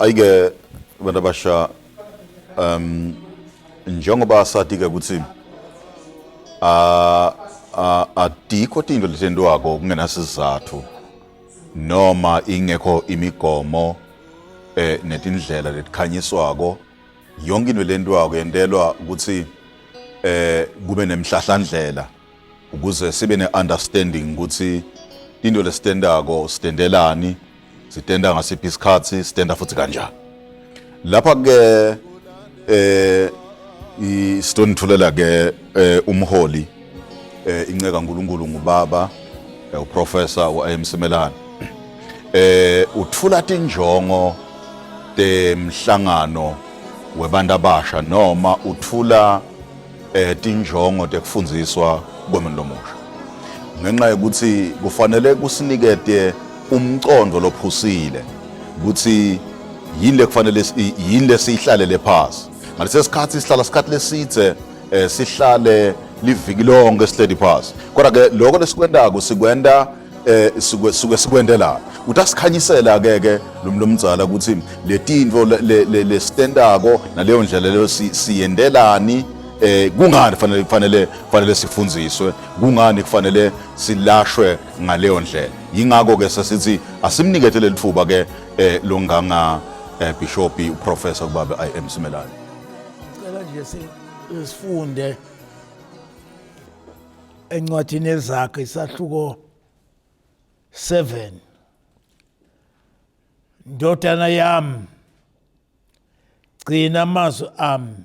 ayike abantu abasha njengoba sathi-ke ukuthi adikho into lethendiwako kungenasizathu noma ingekho imigomo netindlela letikhanyiswako. Yonke into lentwako yentelwa ukuthi kube nemhlahlandlela ukuze sibe ne-understanding ukuthi into lesitendako sitendelani, sitenda ngasiphi isikhathi, sitenda futhi kanjani. Lapha ke isitonithulela ke umholi inceka uNkulunkulu ngubaba uprofessor SIMELANE uthula tinjongo temhlangano webantu abasha noma uthula tinjongo tekufundiswa komuntu omusha. Ngenxa yokuthi kufanele kusinikete umcondo lophusile ukuthi yini kufanele yini lesihlalele phasi. Ngalesi sikhathi sihlala isikhathi lesithe sihlale liviki lonke sihleli phasi. Kodwa ke lokho lesikwendako sikwenda sikwendela. Utasikhanyisela ke lomzala ukuthi letinto lesitendako naleyo ndlela leyo siyendelani kungani kufanele sifundziswe, kungani kufanele silashwe ngaleyo ndlela. Yingakho ke sesithi asimnikete lethuba ke longanga Bishop uprofessor kubaba SIMELANE. Cela nje sifunde encwadini ezakhe isahluko 7. Ndodana yami, gcina amazwi ami,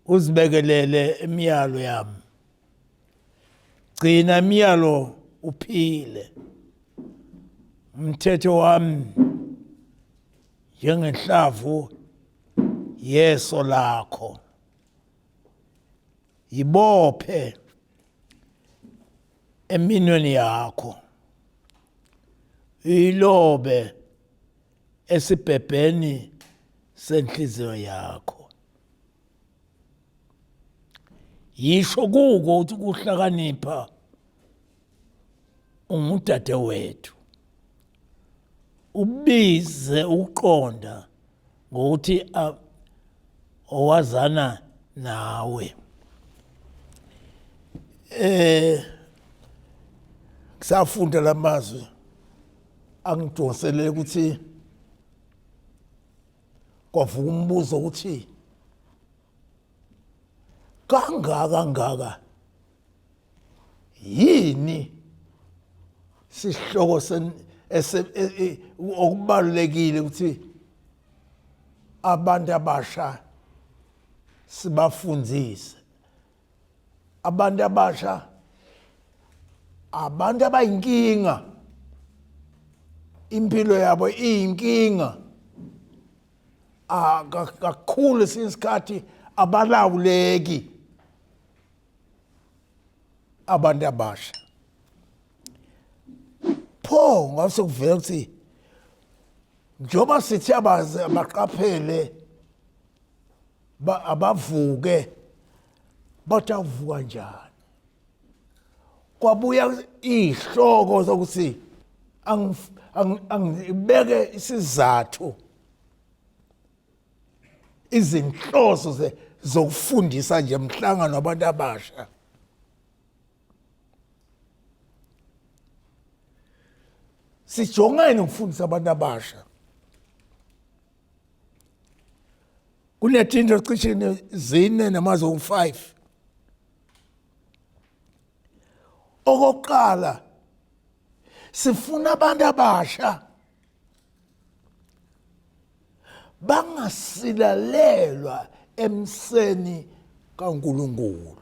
uzibekelele imiyalo yami. Gcina imiyalo uphile. Umthetho wami njengenhlavu yeso lakho. Yibophe eminweni yakho. Ilobe esibhebheni senhliziyo yakho. Yisho kuko ukuthi ukuhlakanipha ungudade wethu. Ubize uqonda ngokuthi owazana nawe. Kusafunda lamazwi angidonselele ukuthi kwavuka umbuzo ukuthi kangaka yini sihloko okubalulekile ukuthi abantu abasha sibafundzise. Abantu abasha abantu abayinkinga, impilo yabo iyinkinga, kakhulu isikhathi abalawuleki abantu abasha. Pho ngase kuvela ukuthi njoba sithi abaqaphele abavuke batavuka njani. Kwabuya ihloko zokuthi angibeke isizathu izinhloso zokufundisa nje umhlangano wabantu abasha. Sijongene ukufundisa abantu abasha. Kunetinto cishe 4 namazo 5. Okokuqala sifuna abantu abasha bangasilalelwa emseni kaNkulunkulu.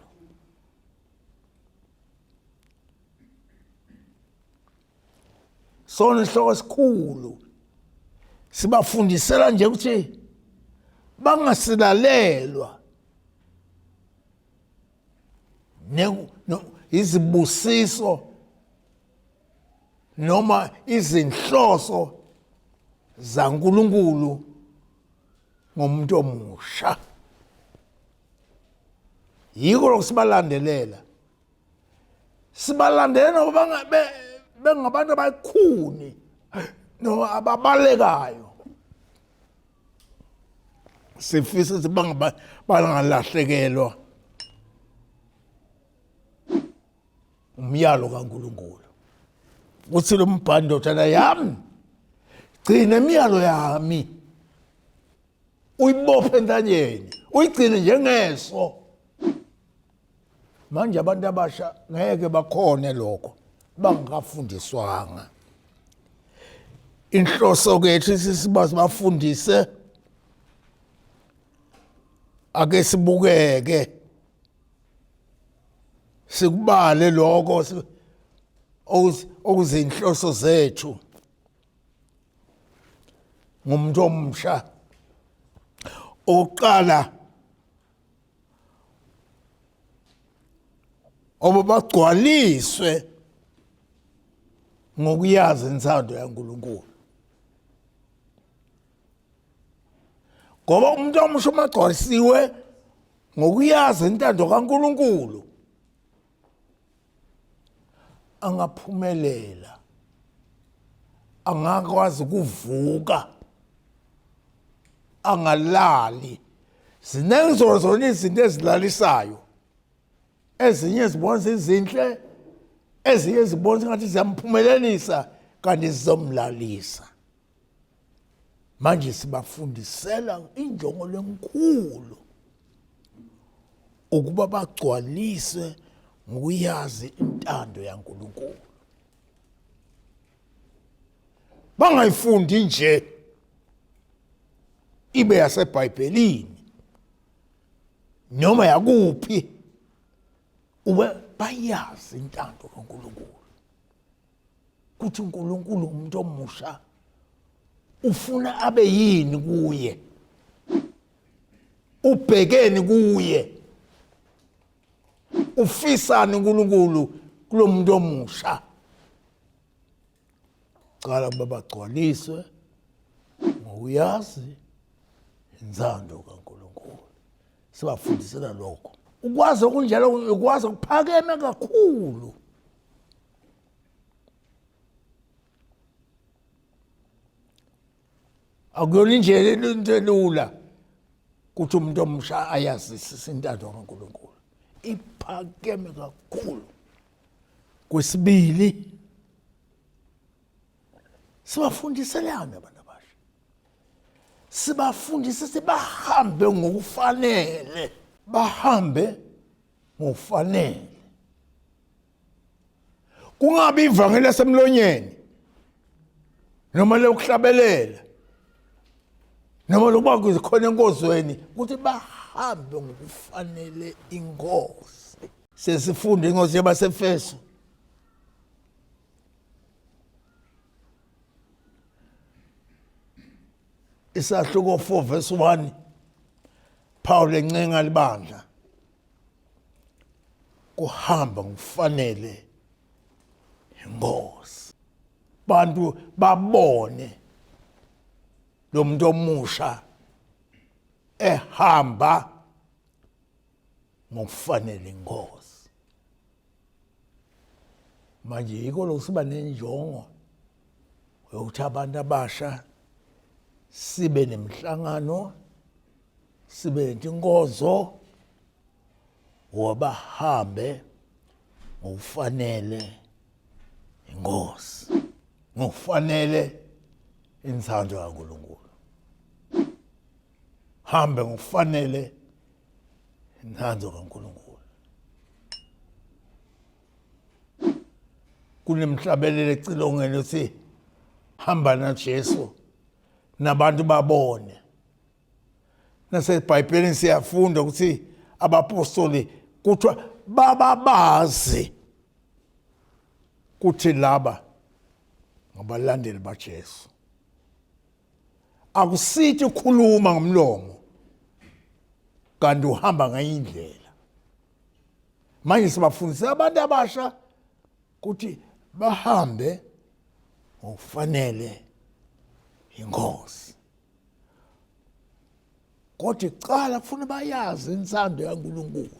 Sona isihloko esikhulu sibafundisela nje ukuthi bangasilalelwa izibusiso noma izinhloso zaNkulunkulu ngomuntu omusha. Yiko lokusibalandelela. Sibalandelela ngoba bengabantu abakhuni no ababalekayo sifisa ukuthi bangalahlekelwa umyalo kaNkulunkulu uthi lo mbhandodana yami gcina imiyalo yami uyibophe entanyeni uyigcine njengeso manje abantu abasha ngeke bakhone lokho bangafundiswanga inhloso kethu sibafundise ake sibukeke sikubale lokho okuzinhloso zethu ngumuntu omsha oqala obagcwaliswe ngokuyazi insando yaNkulunkulu ngoba umuntu omusha magcwalisiwe ngokuyazi intando kaNkulunkulu angaphumelela angakwazi ukuvuka angalali ziningi zona izinto ezilalisayo ezinye zibona izinhle ezinye zibona ngathi ziyamphumelelisa kanti zizomlalisa manje sibafundisela injongo lenkulu ukuba bagcwaliswe ngokuyazi intando yaNkulunkulu bangayifundi nje ibe yaseBhayibhelini noma yakuphi ube bayazi intando kaNkulunkulu kuthi uNkulunkulu umuntu omusha ufuna abe yini kuye ubhekeni kuye ufisani uNkulunkulu kulomuntu omusha qala babagcwaliswe ngokuyazi insando kaNkulunkulu sibafundisela lokho ukwazi okunjalo ukwazi ukuphakeme kakhulu akuyona indlela into elula kuthi umuntu omusha ayazisise intando kaNkulunkulu iphakeme kakhulu kwesibili sibafundiselana abantu abasha sibafundise bahambe ngokufanele bahambe ngokufanele kungabi ivangeli lasemlonyeni noma lokuhlabelela noma lokuba kuzikhona enkozweni ukuthi bahambe ngokufanele inkosi sesifunde inkosi yabaseFeso isahluko 4 verse 1 Paul encenga libandla kuhamba ngokufanele inkosi bantu babone lo muntu omusha ehamba ngokufanele inkosi manje yiko lokusiba nenjongo yokuthi abantu abasha sibe nemhlangano sibe nenkozo wabahambe ngokufanele inkosi ngokufanele insando kaNkulunkulu hambe ngokufanele insando kaNkulunkulu kunemhlabelelo ecilongweni uthi hamba naJesu nabantu babone naseBhayibhelini siyafunda ukuthi abapostoli kuthiwa bababazi kuthi laba ngabalandeli baJesu akusithi ukhuluma ngomlomo kanti uhamba ngayindlela manje sibafundisa abantu abasha ukuthi bahambe ngokufanele inkosi kodwa icala kufuna bayazi insando yaNkulunkulu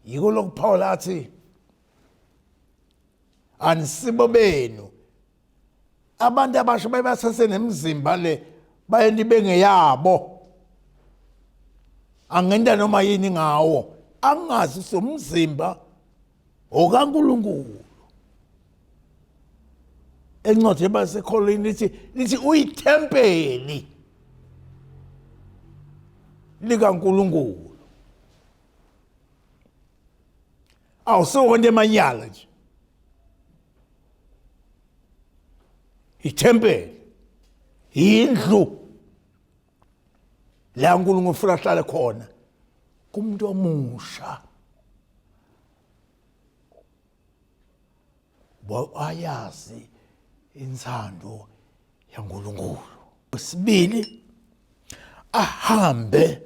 yiko lokhu Paul athi anisibo benu abantu abasha bayibasase nemizimba le bayeni bengeyabo angenda noma yini ngawo angazi somzimba okaNkulunkulu encwadi yabaseKholini lithi uyithempeli likaNkulunkulu awusonke emanyala nje ithempeli indlu la uNkulunkulu ufuna ahlale khona kumuntu omusha ayazi insando yaNkulunkulu. Sibili ahambe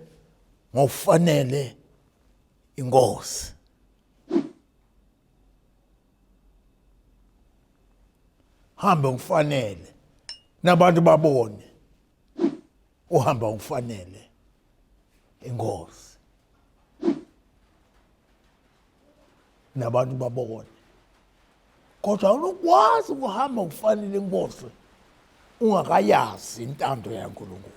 ngokufanele inkosi. Hambe ngokufanele nabantu babone uhamba ngokufanele inkosi nabantu babone. Kodwa unokwazi ukuhamba ngokufanele inkosi ungakayazi intando yaNkulunkulu.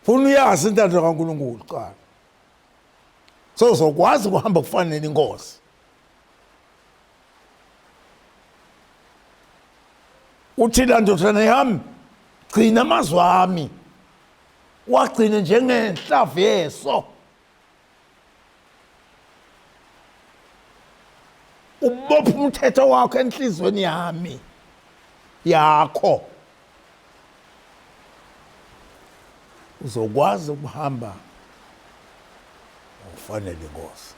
Funa uyazi intando kaNkulunkulu qala. So uzokwazi ukuhamba ngokufanele inkosi. Uthina ndodana yami gcina amazwi ami wagcine njengenhlavu yeso. Ubopha umthetho wakho enhlizweni yami yakho uzokwazi ukuhamba ngokufanele inkosi.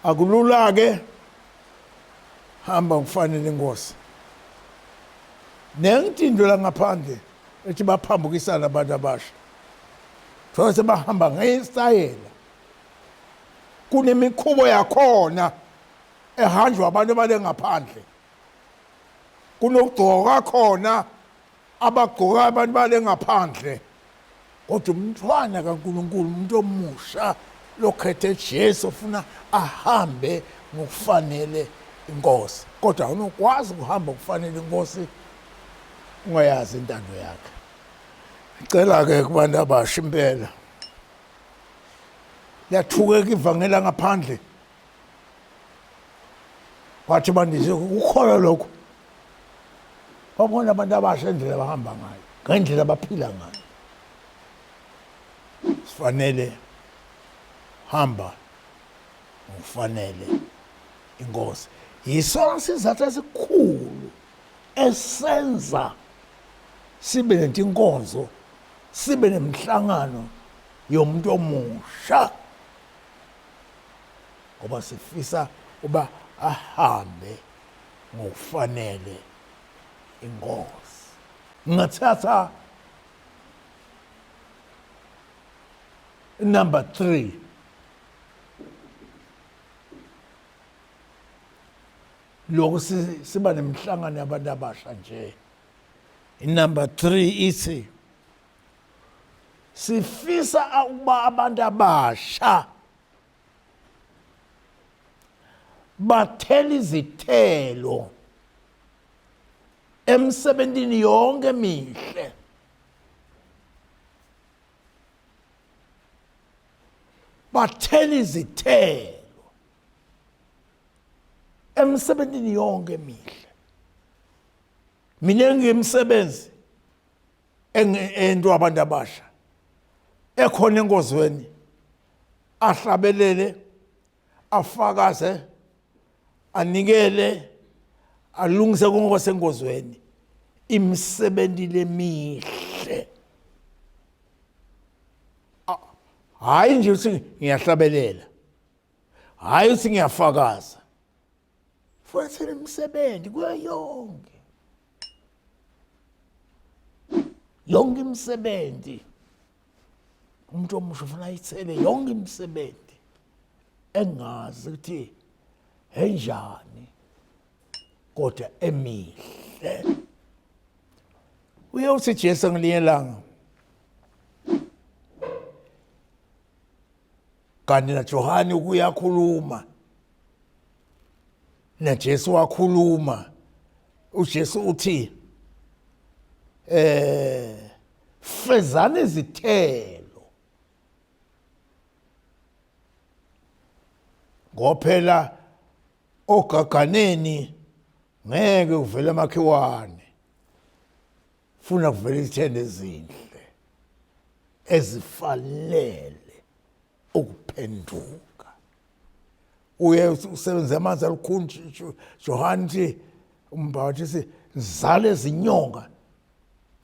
Akulula ke hamba ngokufanele inkosi. Nengitindo la ngaphandle ethi baphambukisana abantu abasha. Thola bahamba ngestayela. Kunemikhubo yakhona ehanjwa abantu abale ngaphandle. Kunokugcoka khona abagcoka abantu bale ngaphandle. Kodwa umntwana kaNkulunkulu umuntu omusha lokhethe Jesu ufuna ahambe ngokufanele inkosi. Kodwa unokwazi ukuhamba ngokufanele inkosi ungayazi intando yakhe. Ngicela ke kubantu abasha impela yathukeka ivangela ngaphandle wathi bandise ukukholwa lokho babona abantu abasha endlela bahamba ngayo ngendlela baphila ngayo. Sifanele hamba ngokufanele inkosi. Yisona sizathu esikhulu esenza sibe nentinkonzo sibe nemhlangano yomuntu omusha ngoba sifisa uba ahambe ngokufanele inkosi. Ngathatha number 3 lokho siba nemhlangano yabantu abasha nje. Number 3 ithi sifisa ukuba abantu abasha bathela izithelo emsebenzini yonke emihle. Bathela izithelo emsebenzini yonke emihle. Mina ngimsebenzi ento abantu abasha ekhona enkozweni ahlabelele afakaze anikele alungise konke enkozweni imisebenzi lemihle. Hayi nje uthi ngiyahlabelela, hayi uthi ngiyafakaza, futhi imisebenzi kuyo yonke imisebenzi umuntu omusha ufuna ayithele yonke imisebenzi engazi ukuthi enjani kodwa emihle. Uyawuthi Jesu ngelinye ilanga kanti naJohane ukuyakhuluma naJesu wakhuluma. uJesu uthi fezani izithelo ngophela ogaganeni ngeke kuvele amakhiwane, funa kuvele izithelo ezinhle ezifanele ukuphenduka. Uye usebenza amanzi alukhuni Johane uthi umbhalo uthi zale izinyonga.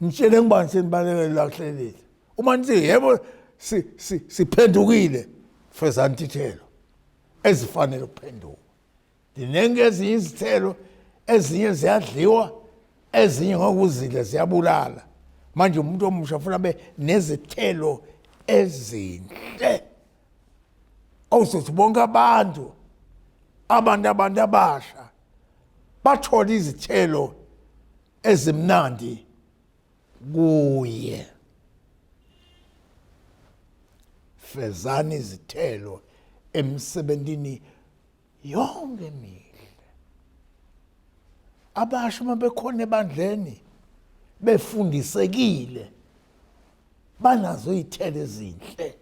Ngitshele ngibani senibalekele la kuhlelile. Uma nithi yebo siphendukile, fezani izithelo ezifanele ukuphenduka. Dinenge ezinye izithelo ezinye ziyadliwa, ezinye ngokuzidla ziyabulala. Manje umuntu omusha ufuna abe nezithelo ezinhle. Awusothi bonke abantu abasha bathola izithelo ezimnandi kuye. Fezani izithelo emsebentini yonke emihle. Abasha uma bekhona ebandleni befundisekile banazo izithelo ezinhle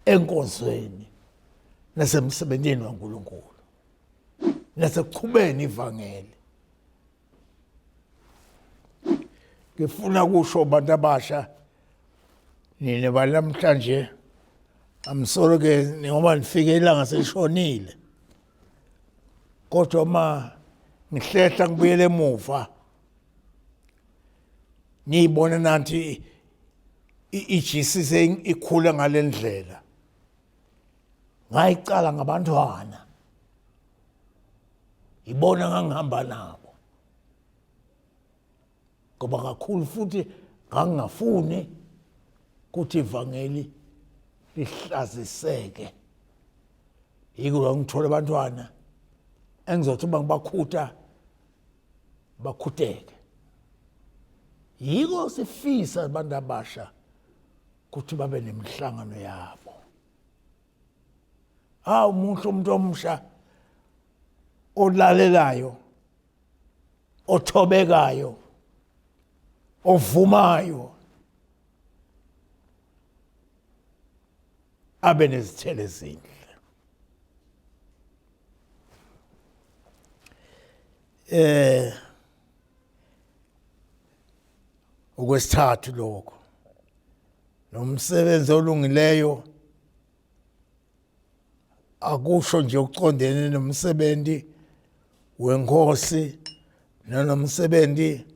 enkonzweni nasemsebentini kaNkulunkulu nasekuqhubeni ivangeli. Ngifuna kusho abantu abasha nina balamhlanje amsoroke ngoba nifike ilanga selishonile, kodwa uma ngihlehla ngibuyele emuva niyibona nathi iGCC ikhula ngalendlela. Ngayicala ngabantwana, ibona ngangihamba nabo, ngoba kakhulu futhi ngangingafuni ukuthi ivangeli lihlaziseke. Yiko ngithola abantwana engizothi uma ngibakhuta bakhuteke. Yiko sifisa abantu abasha ukuthi babe nemihlangano yabo. Umuhle umuntu omusha olalelayo, othobekayo, ovumayo, abe nezithelo ezinhle. Okwesithathu lokho, nomsebenzi olungileyo akusho nje ukuqondene nomsebenzi wenkosi nomsebenzi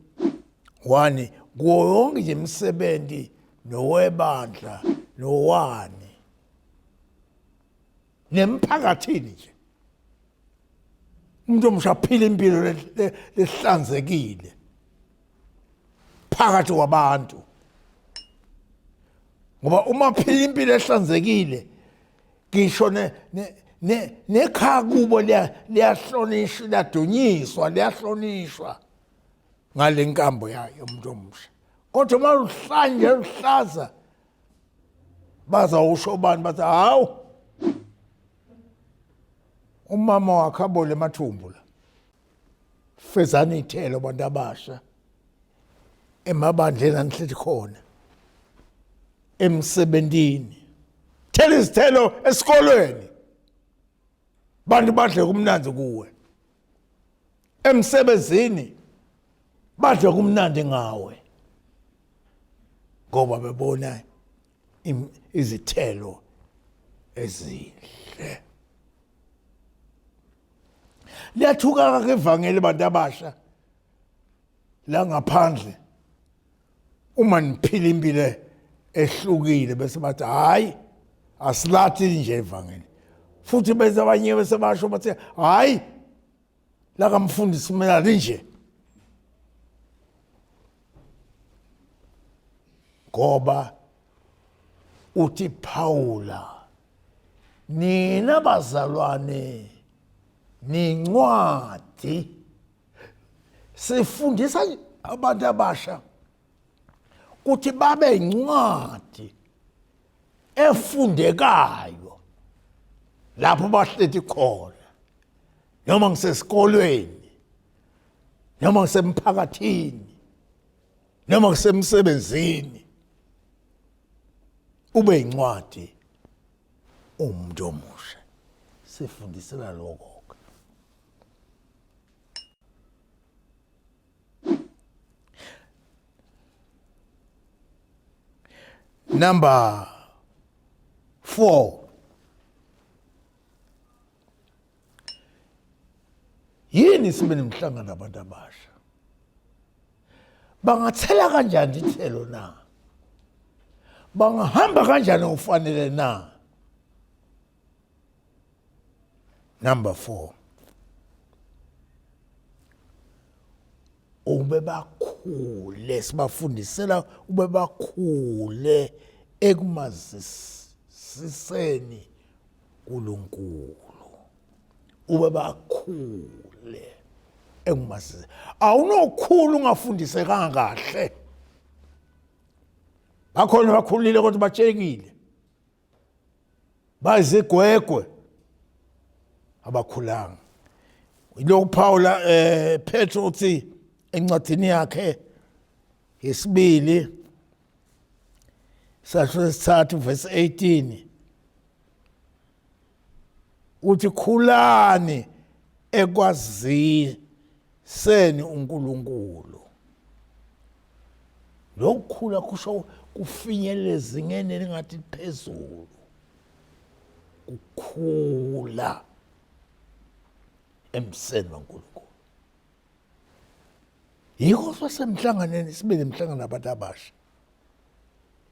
wani, kuwo yonke nje imisebenzi nowebandla nowani nemphakathini nje. Umuntu omusha aphila impilo lehlanzekile phakathi kwabantu, ngoba uma phila impilo ehlanzekile ngisho nekhaya kubo liyahlonishwa, liyadunyiswa, liyahlonishwa ngale nkambo yayo umuntu omusha. Kodwa uma luhlanje luhlaza bazawusho bani bathi hawu umama wakhe abole emathumbu la. Fezani izithelo abantu abasha emabandleni anihleli khona, emsebentini. Thela izithelo esikolweni, bantu badle kumnandi kuwe. Emsebenzini badle kumnandi ngawe, ngoba bebona izithelo ezinhle. Liyathuka ke ivangeli abantu abasha la ngaphandle uma niphila impilo ehlukile bese bathi hayi asilathi nje ivangeli. Futhi bese abanye bese basho bathi hayi la kamfundisi SIMELANE nje, ngoba uthi Phawula nina bazalwane nincwadi. Sifundisa abantu abasha ukuthi babe incwadi efundekayo lapho bahleti khona noma ngisesikolweni noma ngisemphakathini noma ngisemsebenzini ube incwadi umuntu omusha sifundisela lokho. Number 4. Yini sibe nemhlangano nabantu abasha? Bangathela kanjani ithelo na? Bangahamba kanjani ufanele na? Number 4. Ube bakhule sibafundisela ube bakhule ekumaziseni uNkulunkulu. Ube bakhule ekumaziseni. Awunokhulu ungafundisekanga kahle. Bakhona bakhulile kodwa batshekile. Bazigwegwe abakhulanga. Yilo Paula Petro uthi encwadini yakhe yesibili sasithathu verse 18 uthi khulani ekwaziseni uNkulunkulu. Lokukhula kusho kufinyelela ezingeni elingathi phezulu. Ukukhula emseni kaNkulunkulu. Yiko sasemhlanganeni sibe nemhlangano nabantu abasha.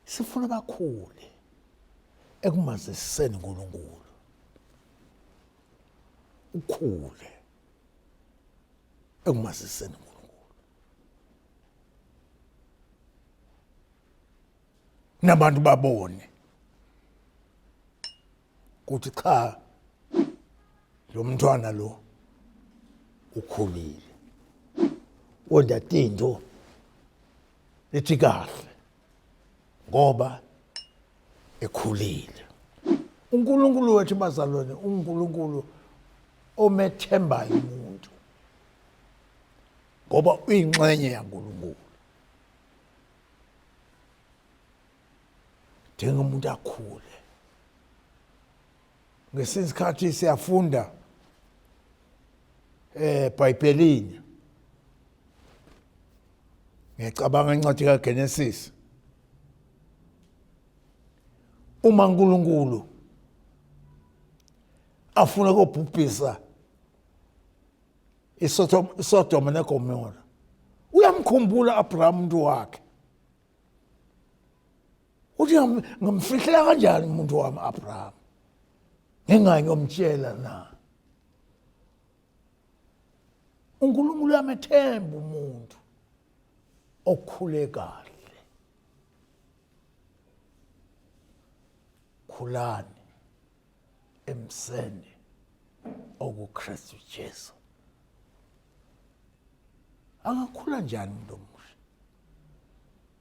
Sifuna bakhule ekumaziseni uNkulunkulu. Ukhule ekumaziseni uNkulunkulu. Nabantu babone ukuthi cha lo mntwana lo ukhulile. Wonda tinto lethi kahle ngoba ekhulile. uNkulunkulu wethu bazalwane uNkulunkulu omethembayo umuntu ngoba uyingxenye yaNkulunkulu. Dinga umuntu akhule. Ngesinye isikhathi siyafunda eBhayibhelini. Ngiyacabanga incwadi kaGenesis. Uma uNkulunkulu afuna ukubhubhisa iSodoma neGomora, uyamkhumbula Abraham umuntu wakhe. Uthi ngamfihlela kanjani umuntu wami Abraham? Ngingayomtshela na. uNkulunkulu uyamethemba umuntu okhule kahle. Khulani emseni okuKristu Jesu. Angakhula njani umuntu omusha?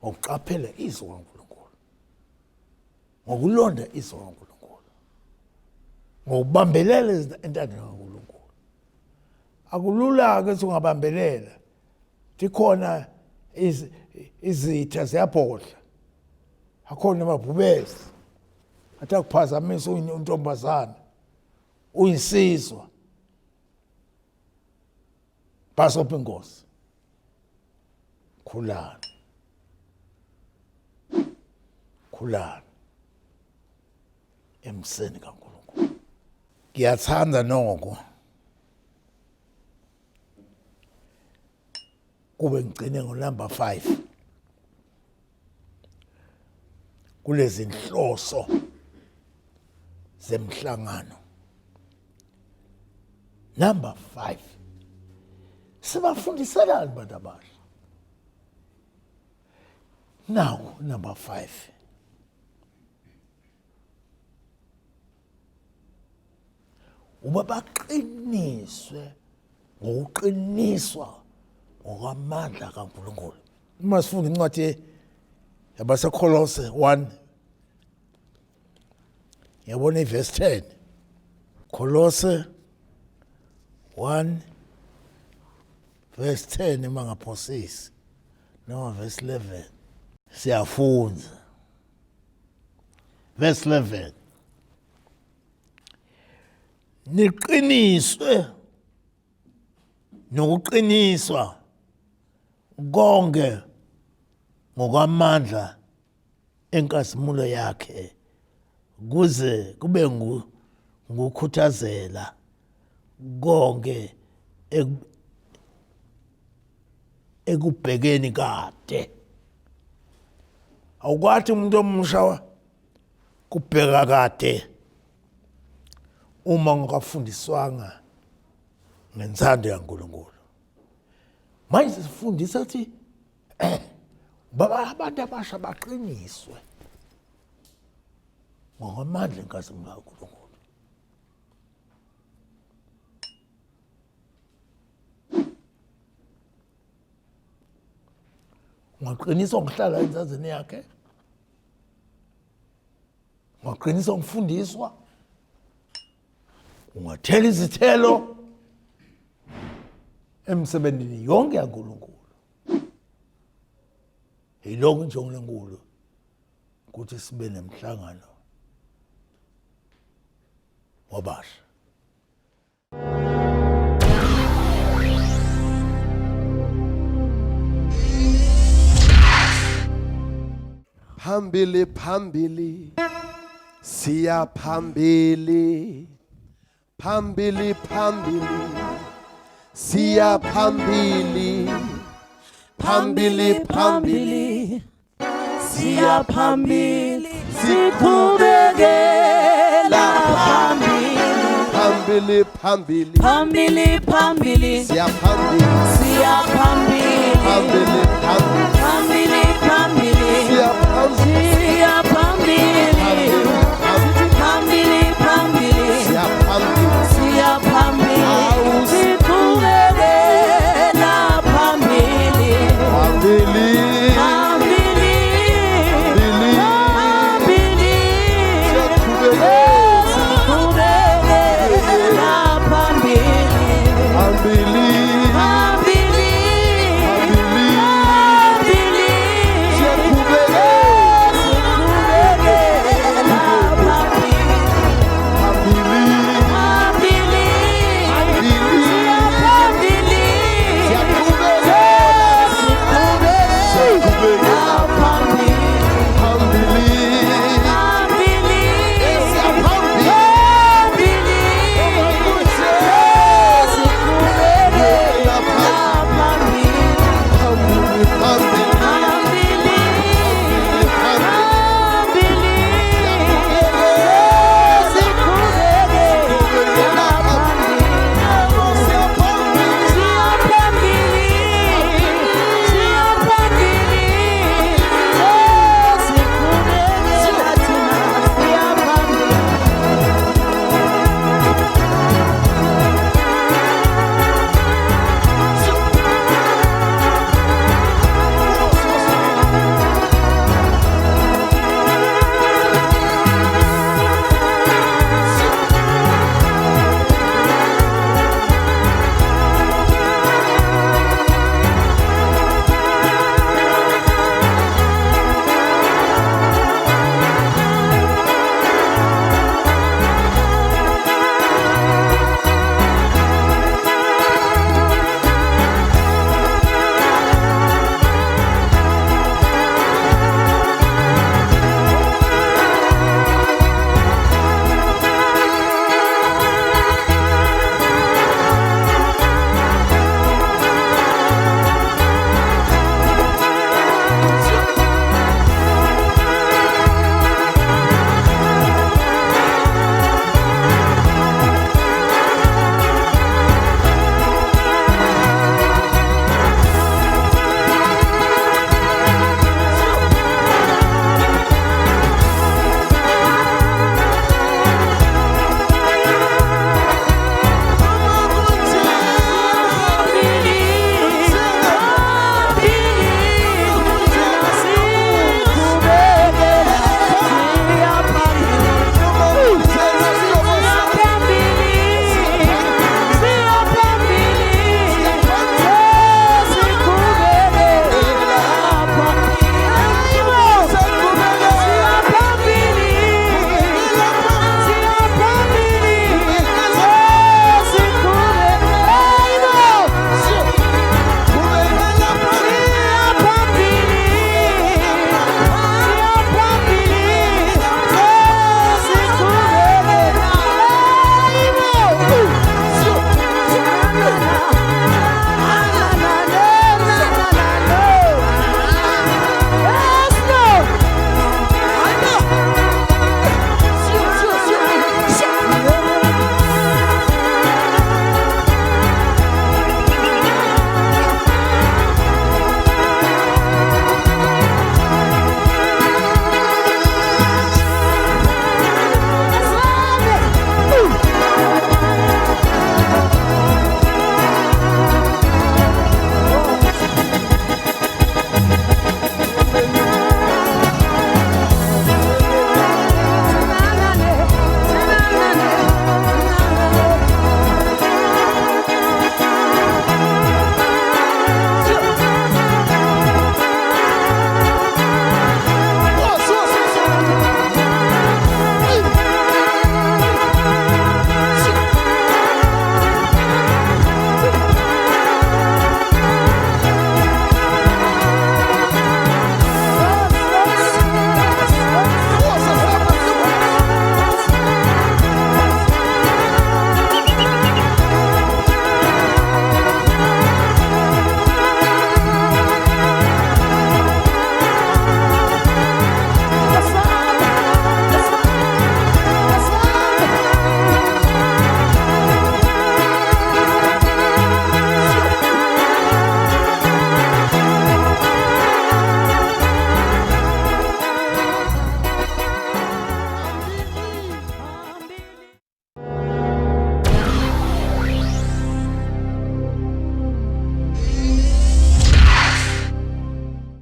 Ngokuqaphela izwi kaNkulunkulu. Ngokulonda izwi kaNkulunkulu. Ngokubambelela entandeni kaNkulunkulu. Akulula ke ungabambelela. Dikhona izitha ziyabhodla. Akhona amabhubesi. Athi akuphazamisa untombazana. Uyinsizwa. Basopha ingosi. Khulani. Khulani emseni kaNkulunkulu. Ngiyathanda noko kube ngicine number 5 kulezi inhloso zemhlangano. Number 5 sibafundisela abantu abasha. Now number 5 uba baqiniswe ngokuqiniswa ngokwamandla kaNkulunkulu. Uma sifunda incwadi yabaseKolose 1 yabona iverse 10 Kolose 1 verse 10 emangaphosisi noma verse 11 siyafunza. Verse 11, niqiniswe nokuqiniswa konke ngokwamandla enkazimulo yakhe kuze kube ngukhuthazela konke ekubhekeni kade. Awukwathi umuntu omusha kubheka kade uma ungakafundiswanga ngensando yaNkulunkulu. Manje sifundisa ukuthi abantu abasha baqiniswe ngokwamandla enkazimulo kaNkulunkulu. Ungaqiniswa ngokuhlala enzazini yakhe, ungaqiniswa ngokufundiswa, ungathela izithelo emsebenzini yonke yaNkulunkulu. Yilokho injongo lenkulu ukuthi sibe nemhlangano wabasha. Phambili phambili siya phambili, phambili phambili siya phambili, phambili phambili siya phambili, siqhubekela phambili, phambili phambili, Phambili phambili siya phambili, siya phambili